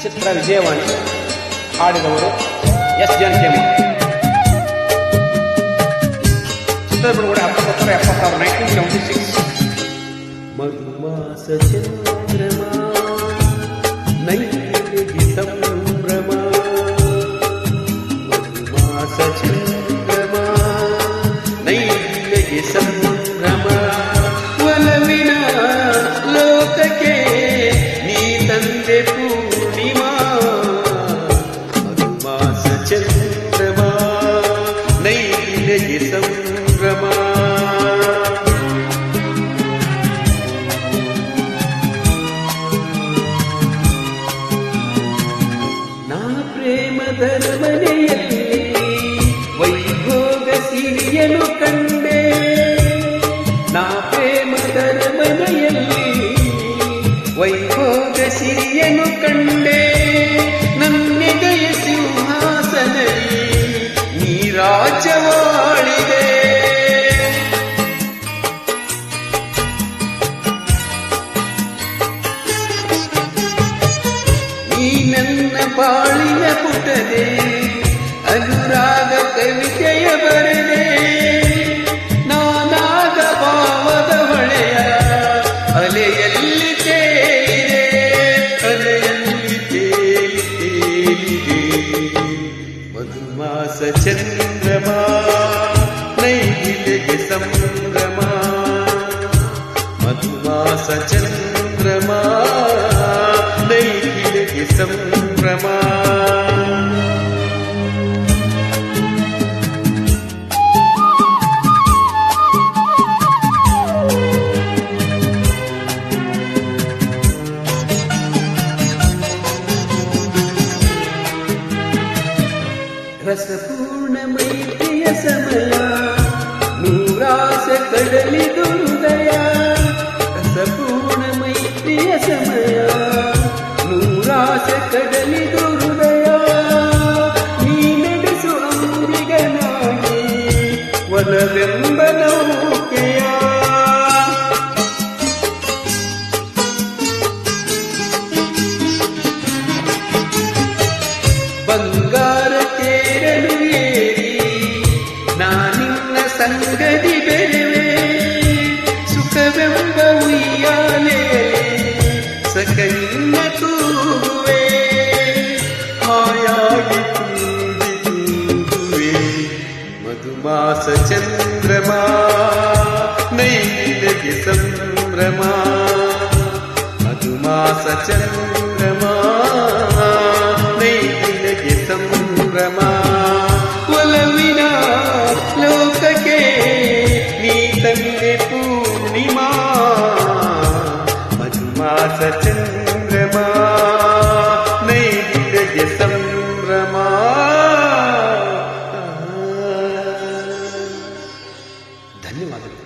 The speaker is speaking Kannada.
ಚಿತ್ರ ವಿಜಯವಾಣಿ, ಹಾಡಿದವರು ಎಸ್ ಜಾನಕಿಯಮ್ಮ. ಚಿತ್ರ ಬಿಡುಗಡೆ 1976, 1976. ಮಧುಮಾಸ ಚಂದ್ರಮ ನೈವೇದ್ಯ ಸಂಭ್ರಮ, ಮಧುಮಾಸ ಚಂದ್ರಮ ನೈವೇದ್ಯ ಸಂಭ್ರಮ, ಒಲವಿನ ಲೋಕಕ್ಕೆ ನೀ ತಂದೆ ಪೂರ್ಣಿಮಾ, ಮಧುಮಾಸ ಚಂದ್ರಮ ನೈವೇದ್ಯ ಸಂಭ್ರಮ. ಪ್ರೇಮದ ಮನೆಯಲ್ಲಿ ವೈಭೋಗ ಸಿರಿಯನು ಕಂಡೆ, ನಾ ಪ್ರೇಮದ ಮನೆಯಲ್ಲಿ ವೈಭೋಗ ಸಿರಿಯನು ಕಂಡೆ, ನನ್ನೆದೆಯ ಸಿಂಹಾಸನಲ್ಲಿ ನೀ ರಾಜ್ಯವಾಳಿದೆ, ನೀ ನನ್ನ ಬಾಳಿನ ಪುಟದೆ ಅನುರಾಗ ಕವಿತೆಯ ಬರೆದೆ, ನಾನಾದ ಭಾವದ ಹೊಳೆಯ ಅಲೆಯಲ್ಲಿ ತೇಲಿದೆ, ಅಲೆಯಲ್ಲಿ ತೇಲಿದೆ. ಮಧುಮಾಸ ಚಂದ್ರಮ ನೈವೇದ್ಯ ಸಂಭ್ರಮ, ಮಧುಮಾಸ ಚಂದ್ರಮ ನೈವೇದ್ಯ ಸಂಭ್ರಮ. ರಸಪೂರ್ಣ ಮೈತ್ರಿಯ ಸಮಯ, ನೂರಾಸ ಕಡಲಿದು ಹೃದಯ, ರಸಪೂರ್ಣ ಮೈತ್ರಿಯ ಸಮಯ, ನೂರಾಸ ಕಡಲಿದು ಹೃದಯ, ನೀ ನಡೆಸು ಅಂಬಿಗನಾಗಿ ಒಲವೆಂಬ ನೌಕೆಯ, ಬಂಗಾರ ತೇರಲು ಏರಿ ನಾನಿನ್ನ ಸಂಗದಿ ಬೆರೆವೆ, ಸುಖವೆಂಬ ಉಯ್ಯಾಲೆಯಲ್ಲಿ ಸಕಲಿನ ತೂಗುವೆ, ಹಾಯಾಗಿ ತೂಗುವೆ. ಮಧುಮಾಸ ಚಂದ್ರಮ ನೈವೇದ್ಯ ಸಂಭ್ರಮ, ಮಧುಮಾಸ ಚಂದ್ರಮ ನೈವೇದ್ಯ ಸಂಭ್ರಮ, ಒಲವಿನ ಲೋಕಕ್ಕೆ ನೀ ತಂದೆ ಪೂರ್ಣಿಮಾ, ಮಧುಮಾಸ ಚಂದ್ರಮ ನೈವೇದ್ಯ ಸಂಭ್ರಮ. ಧನ್ಯವಾದಗಳು.